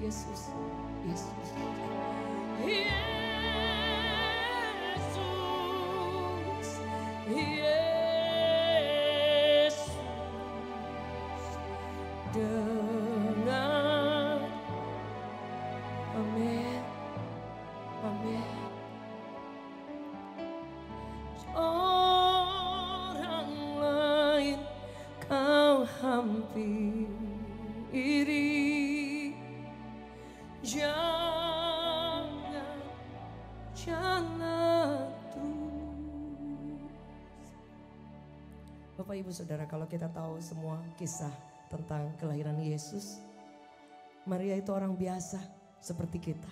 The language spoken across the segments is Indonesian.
Yesus, Yesus. Yesus, Yesus, dengar. Amin, amin. Orang lain kau hampiri, jangan terus. Bapak Ibu Saudara, kalau kita tahu semua kisah tentang kelahiran Yesus, Maria itu orang biasa seperti kita.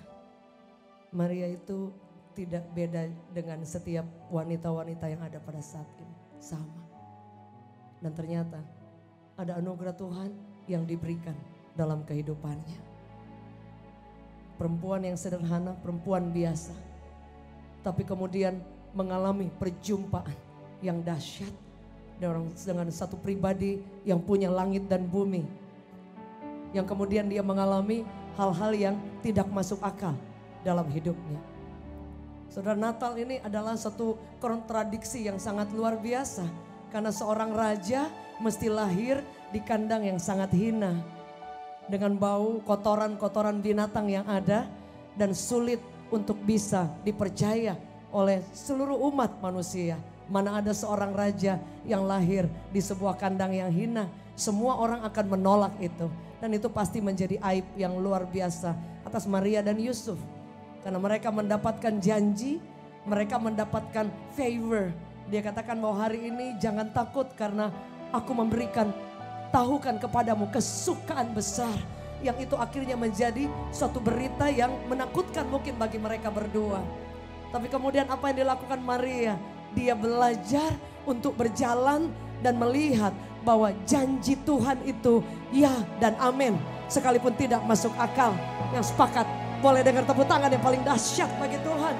Maria itu tidak beda dengan setiap wanita-wanita yang ada pada saat ini. Sama. Dan ternyata ada anugerah Tuhan yang diberikan dalam kehidupannya. Perempuan yang sederhana, perempuan biasa. Tapi kemudian mengalami perjumpaan yang dahsyat dengan satu pribadi yang punya langit dan bumi. Yang kemudian dia mengalami hal-hal yang tidak masuk akal dalam hidupnya. Saudara, Natal ini adalah satu kontradiksi yang sangat luar biasa. Karena seorang raja mesti lahir di kandang yang sangat hina. Dengan bau kotoran-kotoran binatang yang ada. Dan sulit untuk bisa dipercaya oleh seluruh umat manusia. Mana ada seorang raja yang lahir di sebuah kandang yang hina. Semua orang akan menolak itu. Dan itu pasti menjadi aib yang luar biasa atas Maria dan Yusuf. Karena mereka mendapatkan janji, mereka mendapatkan favor. Dia katakan bahwa hari ini jangan takut karena aku memberikan, tahukan kepadamu kesukaan besar. Yang itu akhirnya menjadi suatu berita yang menakutkan mungkin bagi mereka berdua. Tapi kemudian apa yang dilakukan Maria? Dia belajar untuk berjalan dan melihat bahwa janji Tuhan itu ya dan amin. Sekalipun tidak masuk akal. Yang sepakat boleh dengar tepuk tangan yang paling dahsyat bagi Tuhan.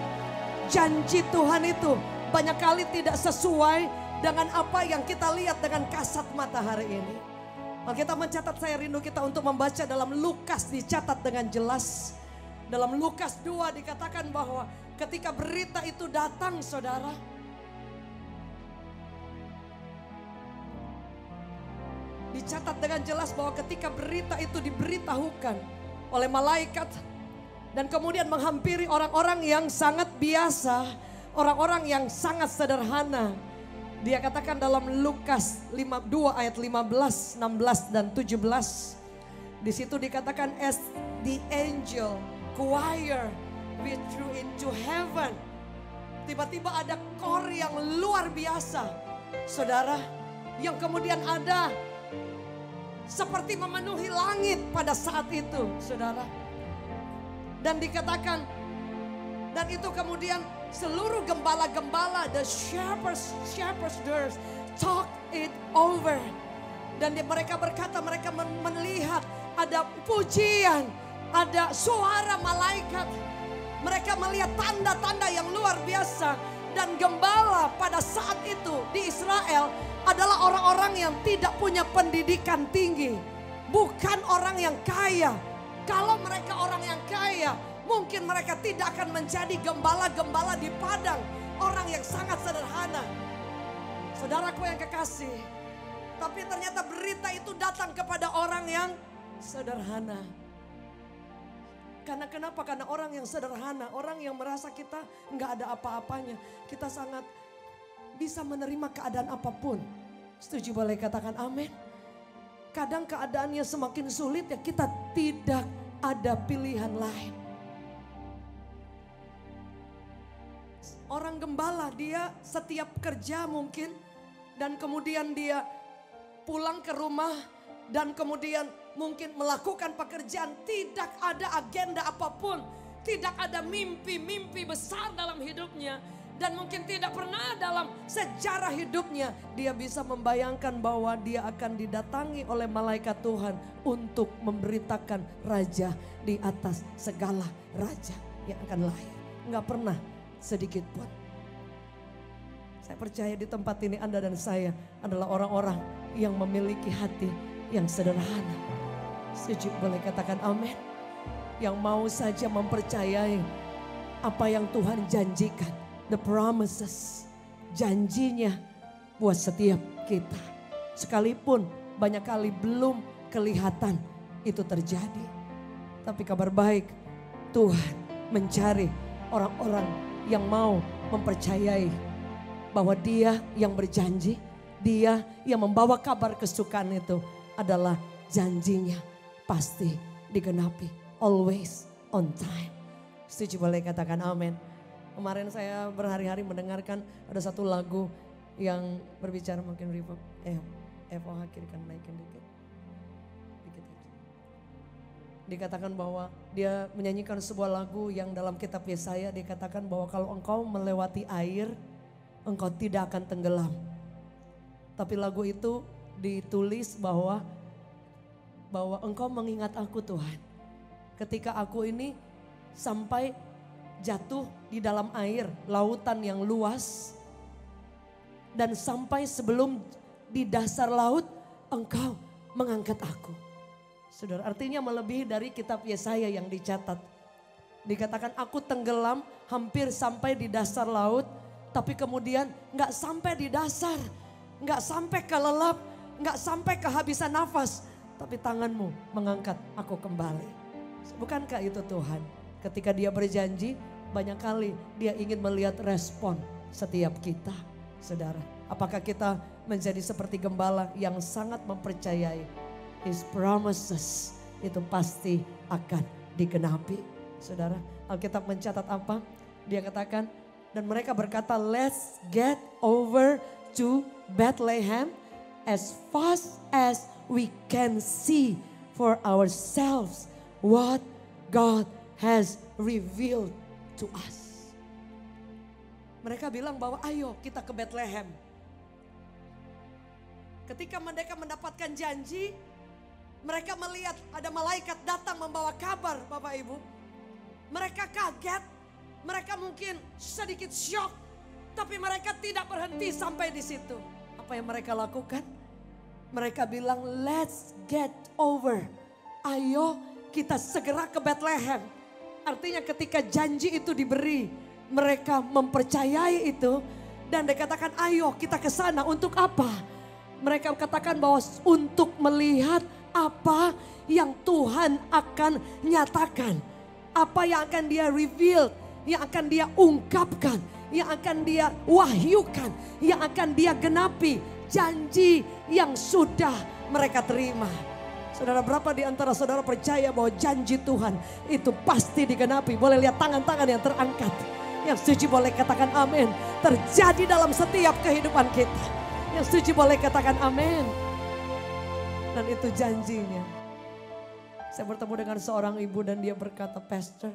Janji Tuhan itu banyak kali tidak sesuai dengan apa yang kita lihat dengan kasat mata hari ini. Alkitab mencatat, saya rindu kita untuk membaca dalam Lukas, dicatat dengan jelas. Dalam Lukas 2 dikatakan bahwa ketika berita itu datang saudara. Dicatat dengan jelas bahwa ketika berita itu diberitahukan oleh malaikat. Dan kemudian menghampiri orang-orang yang sangat biasa. Orang-orang yang sangat sederhana. Dia katakan dalam Lukas 2 ayat 15, 16 dan 17. Di situ dikatakan as the angel choir withdrew into heaven. Tiba-tiba ada kor yang luar biasa. Saudara, yang kemudian ada seperti memenuhi langit pada saat itu, saudara. Dan dikatakan, dan itu kemudian seluruh gembala-gembala, the shepherds talk it over. Dan mereka berkata, mereka melihat ada pujian, ada suara malaikat. Mereka melihat tanda-tanda yang luar biasa. Dan gembala pada saat itu di Israel adalah orang-orang yang tidak punya pendidikan tinggi. Bukan orang yang kaya. Kalau mereka orang yang kaya, mungkin mereka tidak akan menjadi gembala-gembala di padang. Orang yang sangat sederhana. Saudaraku yang kekasih. Tapi ternyata berita itu datang kepada orang yang sederhana. Karena kenapa? Karena orang yang sederhana, orang yang merasa kita nggak ada apa-apanya. Kita sangat bisa menerima keadaan apapun. Setuju boleh katakan amin. Kadang keadaannya semakin sulit ya kita tidak ada pilihan lain. Orang gembala dia setiap kerja mungkin dan kemudian dia pulang ke rumah dan kemudian mungkin melakukan pekerjaan, tidak ada agenda apapun, tidak ada mimpi-mimpi besar dalam hidupnya. Dan mungkin tidak pernah dalam sejarah hidupnya dia bisa membayangkan bahwa dia akan didatangi oleh malaikat Tuhan untuk memberitakan raja di atas segala raja yang akan lahir. Enggak pernah sedikit pun. Saya percaya di tempat ini Anda dan saya adalah orang-orang yang memiliki hati yang sederhana. Setuju boleh katakan amin. yang mau saja mempercayai apa yang Tuhan janjikan. The promises, janjinya buat setiap kita. Sekalipun banyak kali belum kelihatan itu terjadi. Tapi kabar baik, Tuhan mencari orang-orang yang mau mempercayai bahwa Dia yang berjanji, Dia yang membawa kabar kesukaan itu adalah janjinya pasti digenapi. Always on time. Setuju, boleh katakan amin. Kemarin saya berhari-hari mendengarkan ada satu lagu yang berbicara mungkin reverb. FOH kirikan naikin dikit. Dikit aja. Dikatakan bahwa dia menyanyikan sebuah lagu yang dalam kitab Yesaya dikatakan bahwa kalau engkau melewati air, engkau tidak akan tenggelam. Tapi lagu itu ditulis bahwa engkau mengingat aku Tuhan. Ketika aku ini sampai jatuh di dalam air, lautan yang luas. Dan sampai sebelum di dasar laut, engkau mengangkat aku. Saudara, artinya melebihi dari kitab Yesaya yang dicatat. Dikatakan aku tenggelam hampir sampai di dasar laut. Tapi kemudian gak sampai di dasar. Gak sampai kelelap, gak sampai kehabisan nafas. Tapi tanganmu mengangkat aku kembali. Bukankah itu Tuhan? Ketika Dia berjanji, banyak kali Dia ingin melihat respon setiap kita. Saudara, apakah kita menjadi seperti gembala yang sangat mempercayai His promises itu pasti akan digenapi. Saudara, Alkitab mencatat apa? Dia katakan, dan mereka berkata, let's get over to Bethlehem as fast as we can see for ourselves what God has revealed to us. Mereka bilang bahwa ayo kita ke Bethlehem. Ketika mereka mendapatkan janji, mereka melihat ada malaikat datang membawa kabar, Bapak Ibu. Mereka kaget, mereka mungkin sedikit syok, tapi mereka tidak berhenti sampai di situ. Apa yang mereka lakukan? Mereka bilang, let's get over. Ayo kita segera ke Bethlehem. Artinya ketika janji itu diberi, mereka mempercayai itu. Dan dikatakan ayo kita ke sana untuk apa? Mereka katakan bahwa untuk melihat apa yang Tuhan akan nyatakan. Apa yang akan Dia reveal, yang akan Dia ungkapkan, yang akan Dia wahyukan, yang akan Dia genapi. Janji yang sudah mereka terima. Saudara, berapa di antara saudara percaya bahwa janji Tuhan itu pasti digenapi? Boleh lihat tangan-tangan yang terangkat. Yang setuju boleh katakan amin. Terjadi dalam setiap kehidupan kita. Yang setuju boleh katakan amin. Dan itu janjinya. Saya bertemu dengan seorang ibu dan dia berkata, Pastor,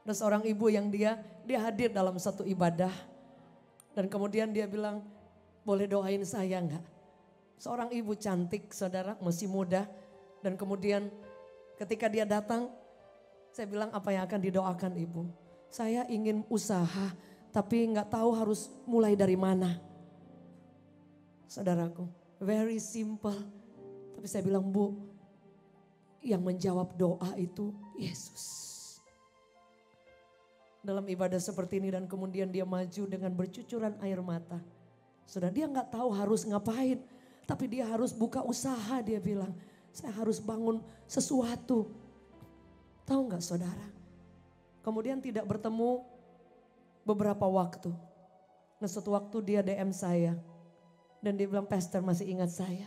ada seorang ibu yang dia hadir dalam satu ibadah. Dan kemudian dia bilang, boleh doain saya enggak? Seorang ibu cantik, saudara, masih muda. Dan kemudian ketika dia datang, saya bilang apa yang akan didoakan ibu? Saya ingin usaha, tapi nggak tahu harus mulai dari mana. Saudaraku, very simple. Tapi saya bilang, Bu, yang menjawab doa itu Yesus. Dalam ibadah seperti ini dan kemudian dia maju dengan bercucuran air mata. Saudara, dia nggak tahu harus ngapain. Tapi dia harus buka usaha, dia bilang. Saya harus bangun sesuatu. Tahu nggak saudara? Kemudian tidak bertemu beberapa waktu. Nah, suatu waktu dia DM saya. Dan dia bilang, Pastor masih ingat saya.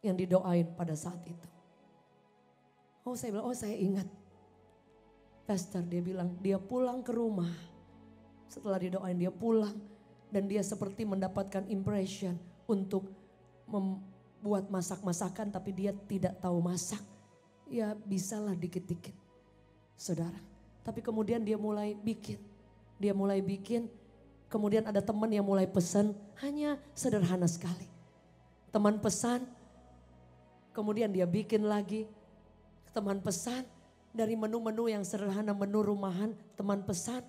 Yang didoain pada saat itu. Oh, saya bilang, oh saya ingat. Pastor, dia bilang, dia pulang ke rumah. Setelah didoain dia pulang. Dan dia seperti mendapatkan impression untuk membuat masak-masakan tapi dia tidak tahu masak. Ya bisalah dikit-dikit, saudara. Tapi kemudian dia mulai bikin. Dia mulai bikin, kemudian ada teman yang mulai pesan, hanya sederhana sekali. Teman pesan, kemudian dia bikin lagi. Teman pesan, dari menu-menu yang sederhana, menu rumahan, teman pesan.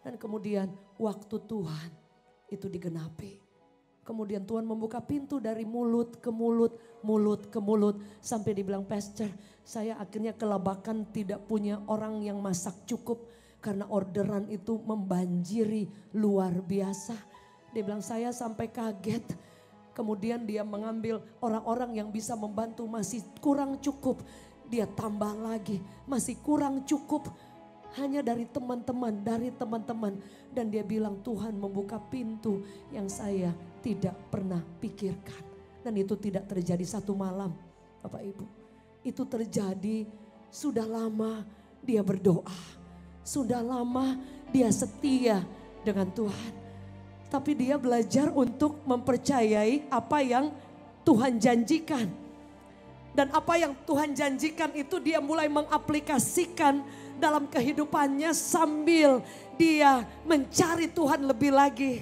Dan kemudian waktu Tuhan itu digenapi. Kemudian Tuhan membuka pintu dari mulut ke mulut, mulut ke mulut. Sampai dibilang, pastor, saya akhirnya kelabakan tidak punya orang yang masak cukup. Karena orderan itu membanjiri luar biasa. Dia bilang, saya sampai kaget. Kemudian dia mengambil orang-orang yang bisa membantu, masih kurang cukup. Dia tambah lagi, masih kurang cukup. Hanya dari teman-teman, Dan dia bilang, Tuhan membuka pintu yang saya tidak pernah pikirkan. Dan itu tidak terjadi satu malam, Bapak Ibu. Itu terjadi sudah lama dia berdoa. Sudah lama dia setia dengan Tuhan. Tapi dia belajar untuk mempercayai apa yang Tuhan janjikan. Dan apa yang Tuhan janjikan itu dia mulai mengaplikasikan dalam kehidupannya sambil dia mencari Tuhan lebih lagi.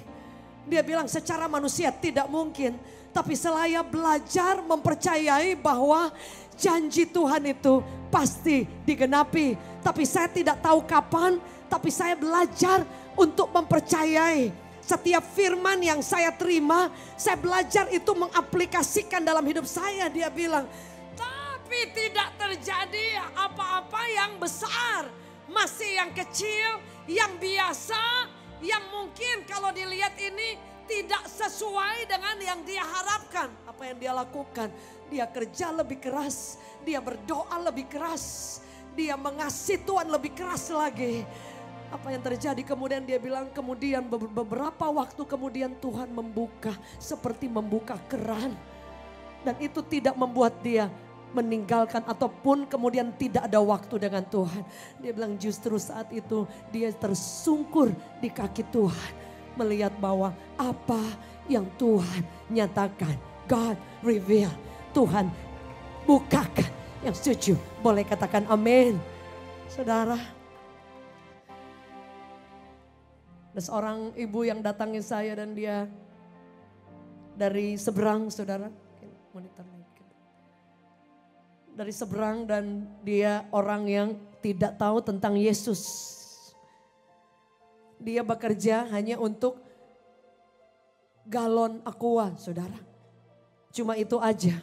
Dia bilang secara manusia tidak mungkin. Tapi saya belajar mempercayai bahwa janji Tuhan itu pasti digenapi. Tapi saya tidak tahu kapan, tapi saya belajar untuk mempercayai. Setiap firman yang saya terima, saya belajar itu mengaplikasikan dalam hidup saya. Dia bilang, tapi tidak terjadi apa-apa yang besar. Masih yang kecil, yang biasa, yang mungkin kalau dilihat ini tidak sesuai dengan yang dia harapkan. Apa yang dia lakukan? Dia kerja lebih keras, dia berdoa lebih keras, dia mengasihi Tuhan lebih keras lagi. Apa yang terjadi kemudian dia bilang, kemudian beberapa waktu kemudian Tuhan membuka seperti membuka keran. Dan itu tidak membuat dia meninggalkan ataupun kemudian tidak ada waktu dengan Tuhan. Dia bilang justru saat itu dia tersungkur di kaki Tuhan. Melihat bahwa apa yang Tuhan nyatakan, God reveal, Tuhan bukakan. Yang setuju boleh katakan amin. Saudara, ada seorang ibu yang datangi saya dan dia dari seberang, saudara. Monitor dari seberang dan dia orang yang tidak tahu tentang Yesus. Dia bekerja hanya untuk galon aqua, saudara. Cuma itu aja.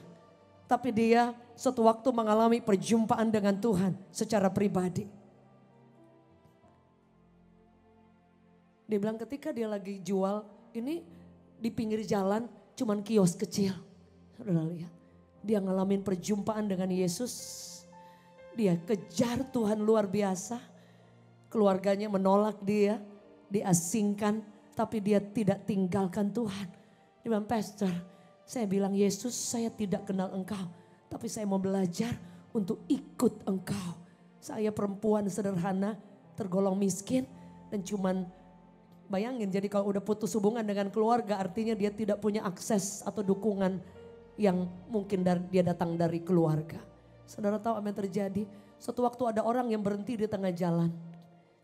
Tapi dia suatu waktu mengalami perjumpaan dengan Tuhan secara pribadi. Dia bilang ketika dia lagi jual, ini di pinggir jalan cuman kios kecil. Saudara lihat. Dia ngalamin perjumpaan dengan Yesus. Dia kejar Tuhan luar biasa. Keluarganya menolak dia, diasingkan. Tapi dia tidak tinggalkan Tuhan. Dia bilang, pastor, saya bilang Yesus saya tidak kenal engkau. Tapi saya mau belajar untuk ikut engkau. Saya perempuan sederhana, tergolong miskin. Dan cuman bayangin jadi kalau udah putus hubungan dengan keluarga artinya dia tidak punya akses atau dukungan yang mungkin dia datang dari keluarga. Saudara tahu apa yang terjadi? Suatu waktu ada orang yang berhenti di tengah jalan.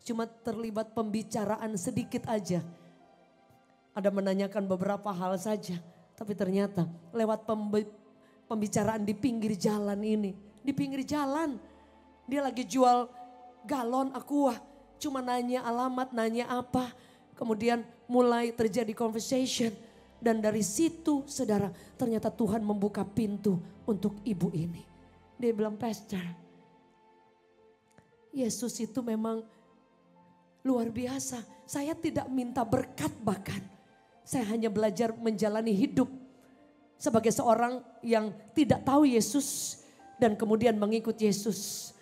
Cuma terlibat pembicaraan sedikit aja. Ada menanyakan beberapa hal saja. Tapi ternyata lewat pembicaraan di pinggir jalan ini. Di pinggir jalan. Dia lagi jual galon aqua. Cuma nanya alamat, nanya apa. Kemudian mulai terjadi conversation. Dan dari situ saudara ternyata Tuhan membuka pintu untuk ibu ini. Dia bilang, pastor, Yesus itu memang luar biasa. Saya tidak minta berkat bahkan. Saya hanya belajar menjalani hidup sebagai seorang yang tidak tahu Yesus dan kemudian mengikut Yesus.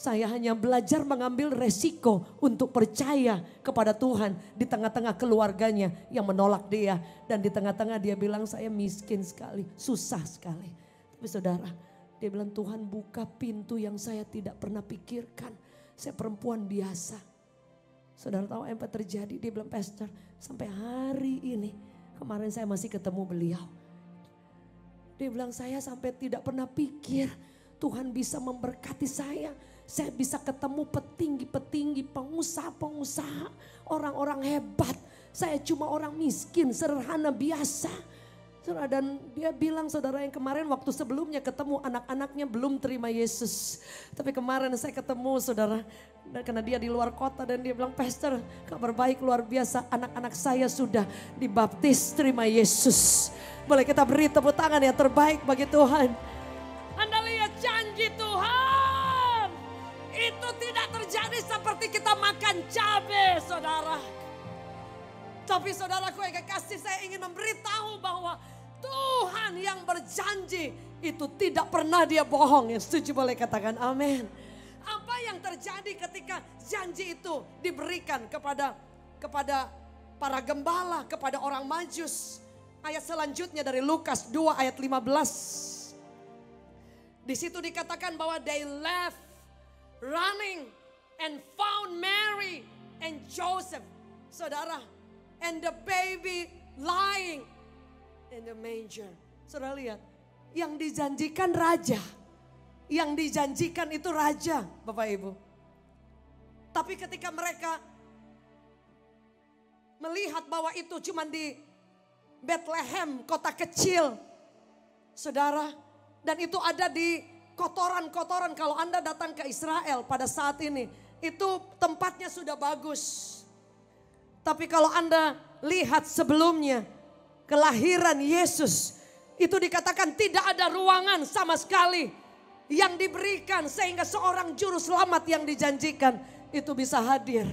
Saya hanya belajar mengambil resiko untuk percaya kepada Tuhan di tengah-tengah keluarganya yang menolak dia. Dan di tengah-tengah dia bilang saya miskin sekali, susah sekali. Tapi saudara, dia bilang Tuhan buka pintu yang saya tidak pernah pikirkan. Saya perempuan biasa. Saudara tahu apa yang terjadi? Dia bilang pastor sampai hari ini, kemarin saya masih ketemu beliau. Dia bilang saya sampai tidak pernah pikir Tuhan bisa memberkati saya. Saya bisa ketemu petinggi-petinggi, pengusaha-pengusaha, orang-orang hebat. Saya cuma orang miskin, sederhana, biasa. Saudara, dan dia bilang saudara yang kemarin waktu sebelumnya ketemu anak-anaknya belum terima Yesus. Tapi kemarin saya ketemu saudara, dan karena dia di luar kota dan dia bilang, Pastor kabar baik luar biasa, anak-anak saya sudah dibaptis terima Yesus. Boleh kita beri tepuk tangan yang terbaik bagi Tuhan. Anda lihat janji Tuhan. Itu tidak terjadi seperti kita makan cabai saudara. Tapi saudaraku yang kekasih, saya ingin memberitahu bahwa Tuhan yang berjanji itu tidak pernah dia bohong. Yang setuju boleh katakan amin. Apa yang terjadi ketika janji itu diberikan kepada para gembala, kepada orang Majus. Ayat selanjutnya dari Lukas 2 ayat 15. Di situ dikatakan bahwa they left running and found Mary and Joseph. Saudara, and the baby lying in the manger. Saudara lihat, yang dijanjikan raja. Yang dijanjikan itu raja, Bapak Ibu. Tapi ketika mereka melihat bahwa itu cuma di Bethlehem, kota kecil. Saudara, dan itu ada di kotoran-kotoran. Kalau Anda datang ke Israel pada saat ini, itu tempatnya sudah bagus. Tapi kalau Anda lihat sebelumnya, kelahiran Yesus, itu dikatakan tidak ada ruangan sama sekali yang diberikan sehingga seorang juru selamat yang dijanjikan itu bisa hadir.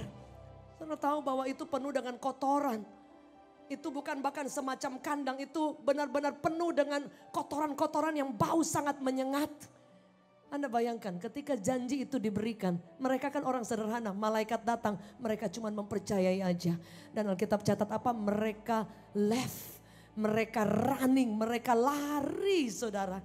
Saudara tahu bahwa itu penuh dengan kotoran. Itu bukan bahkan semacam kandang, itu benar-benar penuh dengan kotoran-kotoran yang bau sangat menyengat. Anda bayangkan ketika janji itu diberikan, mereka kan orang sederhana, malaikat datang, mereka cuma mempercayai aja. Dan Alkitab catat apa? Mereka left, mereka running, mereka lari saudara.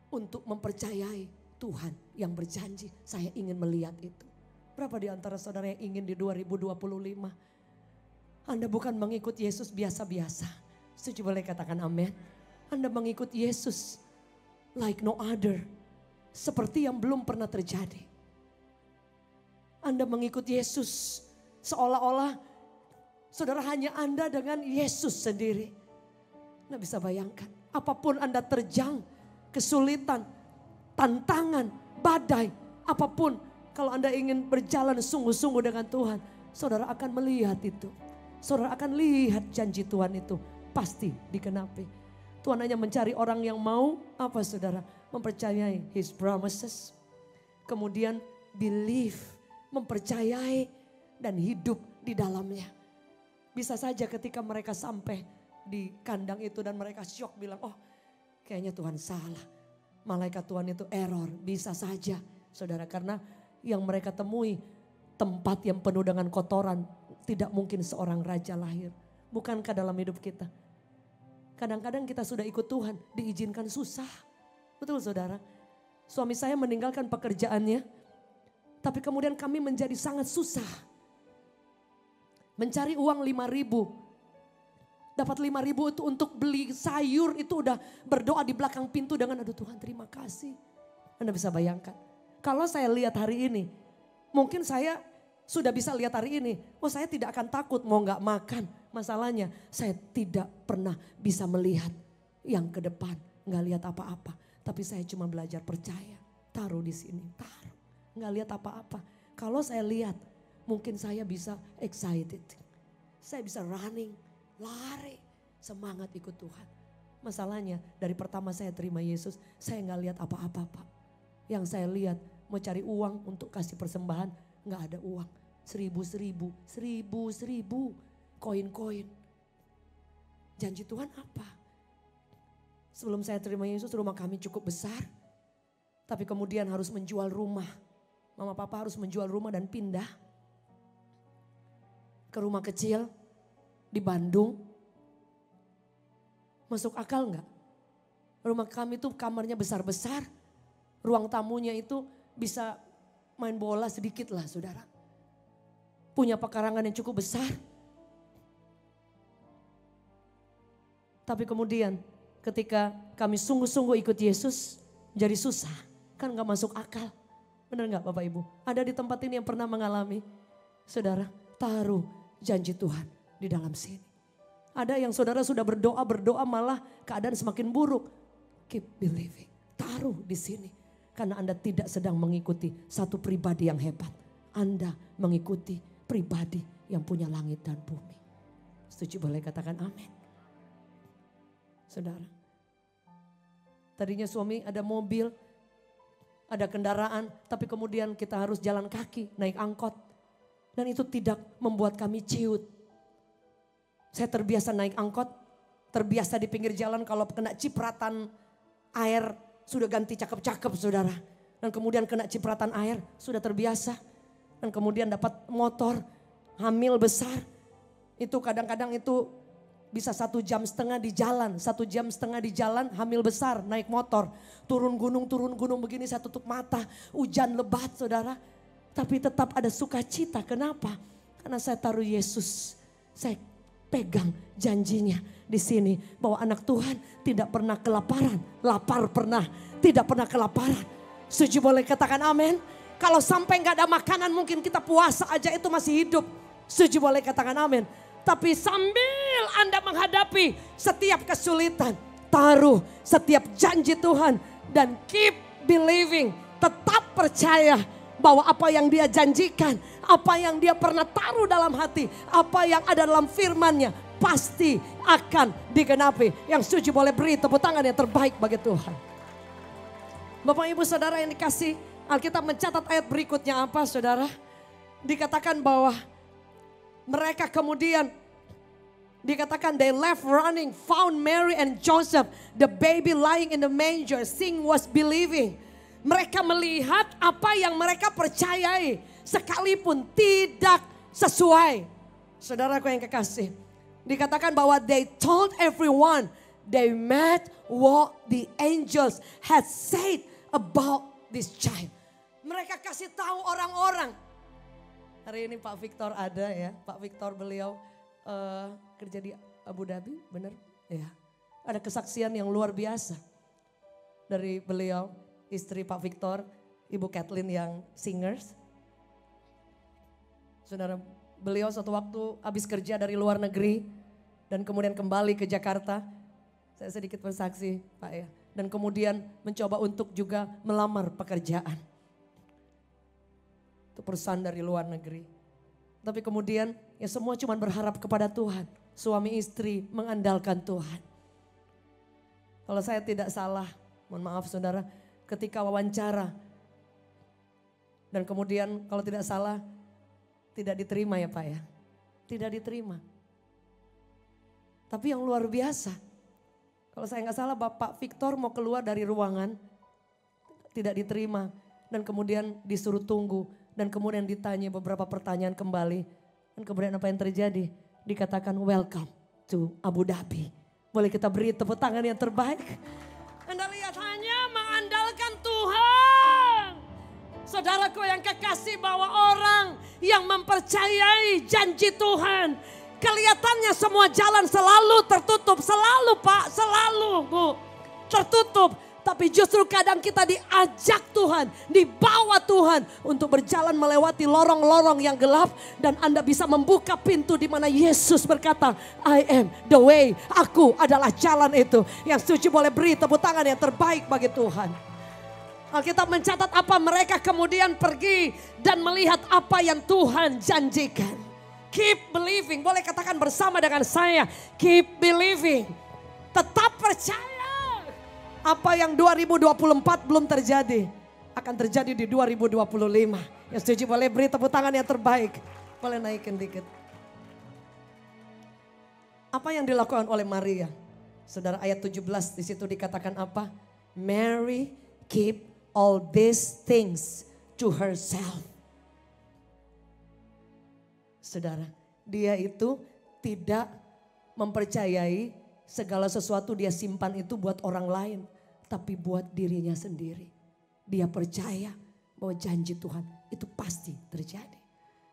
Untuk mempercayai Tuhan yang berjanji, saya ingin melihat itu. Berapa di antara saudara yang ingin di 2025? Anda bukan mengikut Yesus biasa-biasa. Setuju boleh katakan amin. Anda mengikut Yesus like no other. Seperti yang belum pernah terjadi. Anda mengikut Yesus seolah-olah saudara hanya Anda dengan Yesus sendiri. Anda bisa bayangkan. Apapun Anda terjang, kesulitan, tantangan, badai, apapun. Kalau Anda ingin berjalan sungguh-sungguh dengan Tuhan, saudara akan melihat itu. Saudara akan lihat janji Tuhan itu pasti dikenapi. Tuhan hanya mencari orang yang mau apa saudara? Mempercayai His promises. Kemudian believe, mempercayai dan hidup di dalamnya. Bisa saja ketika mereka sampai di kandang itu dan mereka syok bilang, oh kayaknya Tuhan salah. Malaikat Tuhan itu error, bisa saja saudara. Karena yang mereka temui tempat yang penuh dengan kotoran. Tidak mungkin seorang raja lahir. Bukankah dalam hidup kita? Kadang-kadang kita sudah ikut Tuhan, diizinkan susah. Betul saudara? Suami saya meninggalkan pekerjaannya. Tapi kemudian kami menjadi sangat susah. Mencari uang 5.000. Dapat 5.000 itu untuk beli sayur, itu udah berdoa di belakang pintu dengan aduh Tuhan terima kasih. Anda bisa bayangkan. Kalau saya lihat hari ini, mungkin saya sudah bisa lihat hari ini, oh saya tidak akan takut mau gak makan. Masalahnya saya tidak pernah bisa melihat yang ke depan. Gak lihat apa-apa, tapi saya cuma belajar percaya. Taruh di sini, taruh. Gak lihat apa-apa. Kalau saya lihat, mungkin saya bisa excited. Saya bisa running, lari, semangat ikut Tuhan. Masalahnya dari pertama saya terima Yesus, saya gak lihat apa-apa Pak. Yang saya lihat mau cari uang untuk kasih persembahan, gak ada uang. 1.000, koin-koin. Janji Tuhan apa? Sebelum saya terima Yesus, rumah kami cukup besar. Tapi kemudian harus menjual rumah. Mama papa harus menjual rumah dan pindah ke rumah kecil di Bandung. Masuk akal enggak? Rumah kami tuh kamarnya besar-besar. Ruang tamunya itu bisa main bola sedikit lah saudara. Punya pekarangan yang cukup besar. Tapi kemudian ketika kami sungguh-sungguh ikut Yesus jadi susah. Kan gak masuk akal. Benar gak Bapak Ibu? Ada di tempat ini yang pernah mengalami. Saudara taruh janji Tuhan di dalam sini. Ada yang saudara sudah berdoa malah keadaan semakin buruk. Keep believing. Taruh di sini. Karena Anda tidak sedang mengikuti satu pribadi yang hebat. Anda mengikuti pribadi yang punya langit dan bumi. Setuju, boleh katakan amin. Saudara. Tadinya suami ada mobil, ada kendaraan, tapi kemudian kita harus jalan kaki, naik angkot. Dan itu tidak membuat kami ciut. Saya terbiasa naik angkot, terbiasa di pinggir jalan kalau kena cipratan air, sudah ganti cakep-cakep saudara. Dan kemudian kena cipratan air, sudah terbiasa. Dan kemudian dapat motor, hamil besar. Itu kadang-kadang itu bisa 1,5 jam di jalan. 1,5 jam di jalan, hamil besar, naik motor. Turun gunung begini saya tutup mata. Hujan lebat saudara. Tapi tetap ada sukacita. Kenapa? Karena saya taruh Yesus. Saya pegang janjinya di sini. Bahwa anak Tuhan tidak pernah kelaparan. Lapar pernah, tidak pernah kelaparan. Setuju boleh katakan amin. Kalau sampai gak ada makanan mungkin kita puasa aja itu masih hidup. Setuju boleh katakan amin. Tapi sambil Anda menghadapi setiap kesulitan, taruh setiap janji Tuhan dan keep believing. Tetap percaya bahwa apa yang dia janjikan, apa yang dia pernah taruh dalam hati, apa yang ada dalam firman-Nya pasti akan digenapi. Yang setuju boleh beri tepuk tangan yang terbaik bagi Tuhan. Bapak Ibu Saudara yang dikasih, Alkitab mencatat ayat berikutnya apa saudara? Dikatakan bahwa mereka kemudian dikatakan they left running, found Mary and Joseph, the baby lying in the manger, seeing was believing. Mereka melihat apa yang mereka percayai sekalipun tidak sesuai. Saudaraku yang kekasih, dikatakan bahwa they told everyone they met what the angels had said about this child. Mereka kasih tahu orang-orang. Hari ini Pak Victor ada ya. Pak Victor beliau kerja di Abu Dhabi, benar? Ya. Ada kesaksian yang luar biasa dari beliau, istri Pak Victor, Ibu Kathleen yang singers. Saudara, beliau suatu waktu habis kerja dari luar negeri dan kemudian kembali ke Jakarta. Saya sedikit bersaksi Pak ya. Dan kemudian mencoba untuk juga melamar pekerjaan. Itu perusahaan dari luar negeri. Tapi kemudian ya semua cuma berharap kepada Tuhan. Suami istri mengandalkan Tuhan. Kalau saya tidak salah, mohon maaf saudara, ketika wawancara. Dan kemudian kalau tidak salah, tidak diterima ya Pak ya. Tidak diterima. Tapi yang luar biasa. Kalau saya nggak salah Bapak Victor mau keluar dari ruangan. Tidak diterima. Dan kemudian disuruh tunggu. Dan kemudian ditanya beberapa pertanyaan kembali. Dan kemudian apa yang terjadi? Dikatakan welcome to Abu Dhabi. Boleh kita beri tepuk tangan yang terbaik? Anda lihat hanya mengandalkan Tuhan. Saudaraku yang kekasih, bahwa orang yang mempercayai janji Tuhan, kelihatannya semua jalan selalu tertutup. Selalu Pak, selalu Bu, tertutup. Tapi justru kadang kita diajak Tuhan, dibawa Tuhan untuk berjalan melewati lorong-lorong yang gelap. Dan Anda bisa membuka pintu di mana Yesus berkata, I am the way, aku adalah jalan itu. Yang setuju boleh beri tepuk tangan yang terbaik bagi Tuhan. Alkitab mencatat apa mereka kemudian pergi dan melihat apa yang Tuhan janjikan. Keep believing, boleh katakan bersama dengan saya, keep believing. Tetap percaya. Apa yang 2024 belum terjadi, akan terjadi di 2025. Yang setuju boleh beri tepuk tangan yang terbaik. Boleh naikin dikit. Apa yang dilakukan oleh Maria? Saudara, ayat 17 di situ dikatakan apa? Mary keep all these things to herself. Saudara, dia itu tidak mempercayai segala sesuatu dia simpan itu buat orang lain. Tapi buat dirinya sendiri. Dia percaya bahwa janji Tuhan itu pasti terjadi.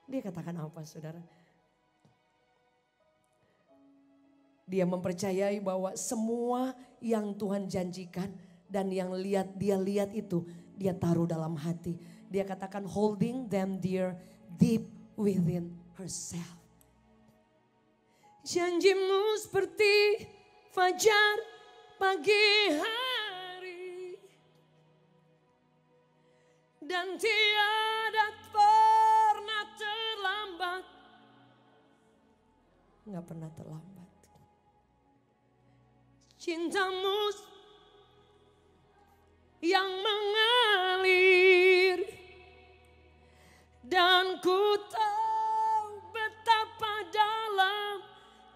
Dia katakan apa saudara? Dia mempercayai bahwa semua yang Tuhan janjikan dan yang dia lihat itu dia taruh dalam hati. Dia katakan holding them dear deep within herself. Janjimu seperti fajar pagi hari, dan tiada pernah terlambat. Nggak pernah terlambat. Cintamu yang mengalir, dan ku tahu betapa dalam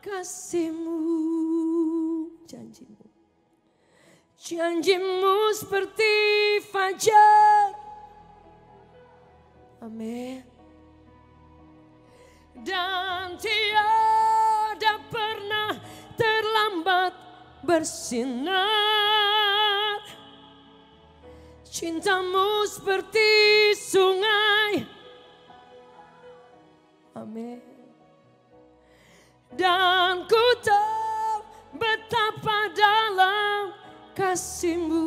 kasih-Mu. Janji-Mu, janji-Mu seperti fajar. Amin. Dan tiada pernah terlambat bersinar. Cintamu seperti sungai. Amin. Dan ku tahu betapa dalam kasih-Mu.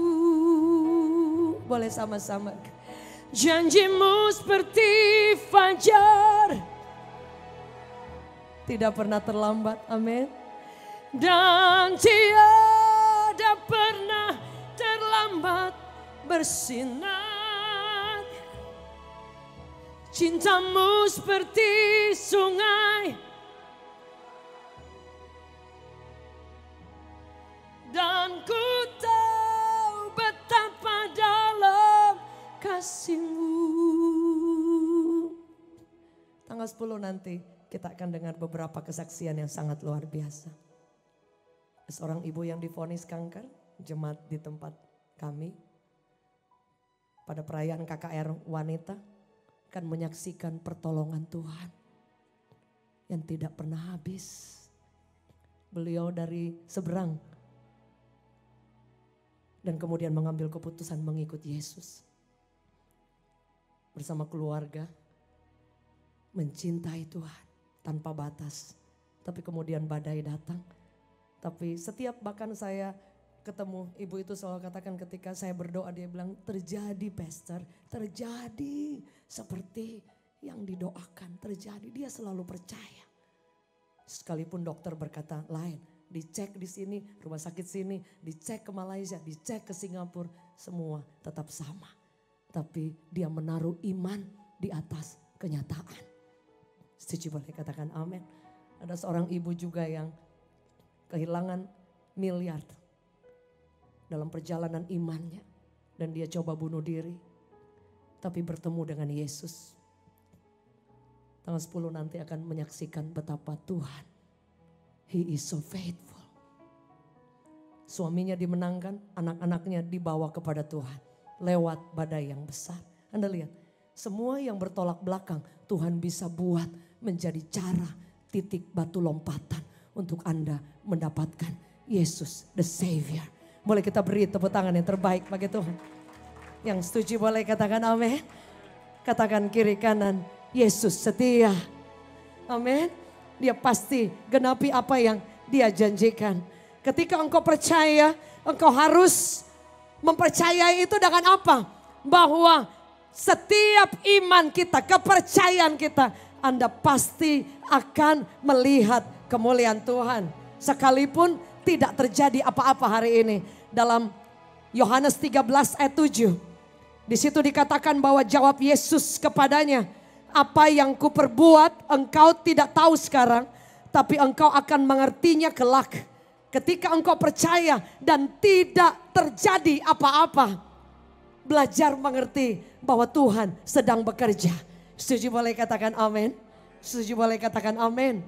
Boleh sama-sama. Janji-Mu seperti fajar, tidak pernah terlambat. Amin. Dan tiada pernah terlambat bersinar. Cintamu seperti sungai, dan ku tahu betapa dalam kasih-Mu. Tanggal 10 nanti kita akan dengar beberapa kesaksian yang sangat luar biasa. Seorang ibu yang divonis kanker, jemaat di tempat kami pada perayaan KKR wanita akan menyaksikan pertolongan Tuhan yang tidak pernah habis. Beliau dari seberang dan kemudian mengambil keputusan mengikut Yesus bersama keluarga, mencintai Tuhan tanpa batas. Tapi kemudian badai datang. Tapi setiap bahkan saya ketemu ibu itu selalu katakan ketika saya berdoa, dia bilang terjadi pastor, terjadi seperti yang didoakan, terjadi. Dia selalu percaya. Sekalipun dokter berkata lain, dicek di sini, rumah sakit sini, dicek ke Malaysia, dicek ke Singapura, semua tetap sama. Tapi dia menaruh iman di atas kenyataan. Setuju, boleh katakan amin. Ada seorang ibu juga yang kehilangan miliar dalam perjalanan imannya. Dan dia coba bunuh diri. Tapi bertemu dengan Yesus. Tanggal 10 nanti akan menyaksikan betapa Tuhan, He is so faithful. Suaminya dimenangkan, anak-anaknya dibawa kepada Tuhan. Lewat badai yang besar. Anda lihat, semua yang bertolak belakang Tuhan bisa buat menjadi cara titik batu lompatan untuk Anda mendapatkan Yesus the Savior. Boleh kita beri tepuk tangan yang terbaik bagi Tuhan. Yang setuju boleh katakan amin. Katakan kiri kanan, Yesus setia. Amin. Dia pasti genapi apa yang dia janjikan. Ketika engkau percaya, engkau harus mempercayai itu dengan apa? Bahwa setiap iman kita, kepercayaan kita, Anda pasti akan melihat kemuliaan Tuhan. Sekalipun tidak terjadi apa-apa hari ini. Dalam Yohanes 13 ayat 7. Di situ dikatakan bahwa jawab Yesus kepadanya, apa yang kuperbuat engkau tidak tahu sekarang, tapi engkau akan mengertinya kelak. Ketika engkau percaya dan tidak terjadi apa-apa, belajar mengerti bahwa Tuhan sedang bekerja. Setuju boleh katakan amin. Setuju boleh katakan amin.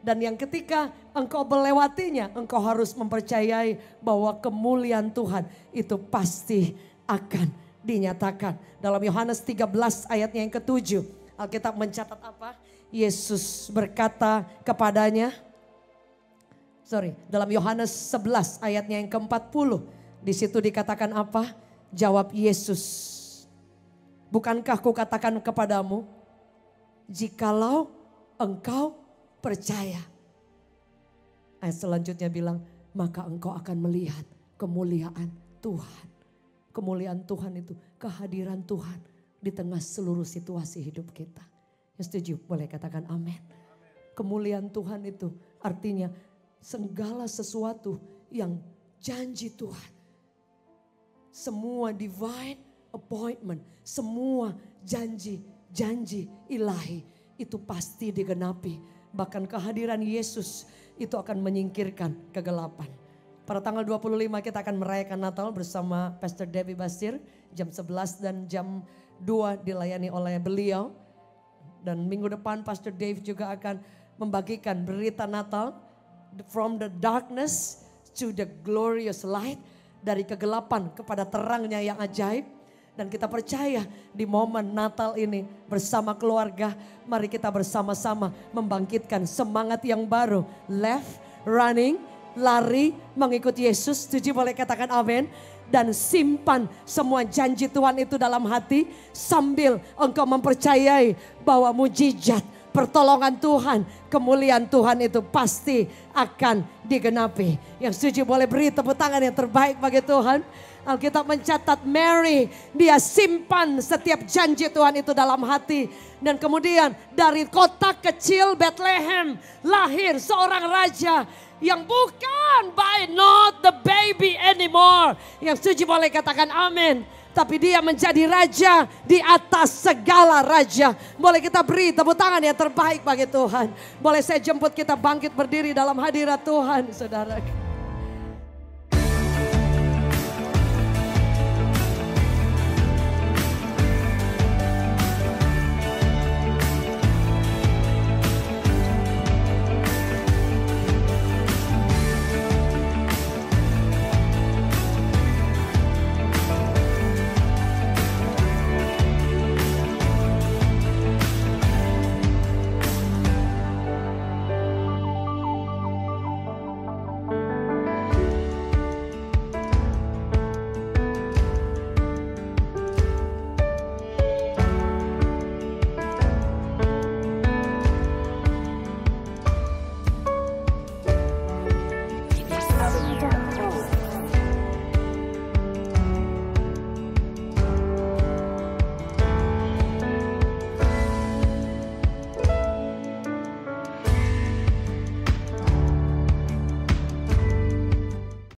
Dan yang ketika engkau melewatinya, engkau harus mempercayai bahwa kemuliaan Tuhan itu pasti akan dinyatakan. Dalam Yohanes 13 ayatnya yang ke-7, Alkitab mencatat apa? Yesus berkata kepadanya, dalam Yohanes 11 ayatnya yang ke-40, di situ dikatakan apa? Jawab Yesus, bukankah kukatakan kepadamu, jikalau engkau percaya. Ayat selanjutnya bilang, maka engkau akan melihat kemuliaan Tuhan. Kemuliaan Tuhan itu kehadiran Tuhan di tengah seluruh situasi hidup kita. Yang setuju boleh katakan amin. Kemuliaan Tuhan itu Artinya segala sesuatu yang janji Tuhan. Semua divine appointment, semua janji ilahi itu pasti digenapi. Bahkan kehadiran Yesus itu akan menyingkirkan kegelapan. Pada tanggal 25 kita akan merayakan Natal bersama Pastor Debbie Basir. Jam 11 dan jam 2 dilayani oleh beliau. Dan minggu depan Pastor Dave juga akan membagikan berita Natal. From the darkness to the glorious light. Dari kegelapan kepada terangnya yang ajaib. Dan kita percaya di momen Natal ini bersama keluarga, mari kita bersama-sama membangkitkan semangat yang baru. Left, running, lari, mengikut Yesus. Setuju, boleh katakan amin. Dan simpan semua janji Tuhan itu dalam hati sambil engkau mempercayai bahwa mujizat, pertolongan Tuhan, kemuliaan Tuhan itu pasti akan digenapi. Yang setuju boleh beri tepuk tangan yang terbaik bagi Tuhan. Alkitab mencatat Mary, dia simpan setiap janji Tuhan itu dalam hati. Dan kemudian dari kota kecil Bethlehem lahir seorang raja yang bukan not the baby anymore. Yang setuju boleh katakan amin. Tapi dia menjadi raja di atas segala raja. Boleh kita beri tepuk tangan yang terbaik bagi Tuhan. Boleh saya jemput kita bangkit berdiri dalam hadirat Tuhan, saudara.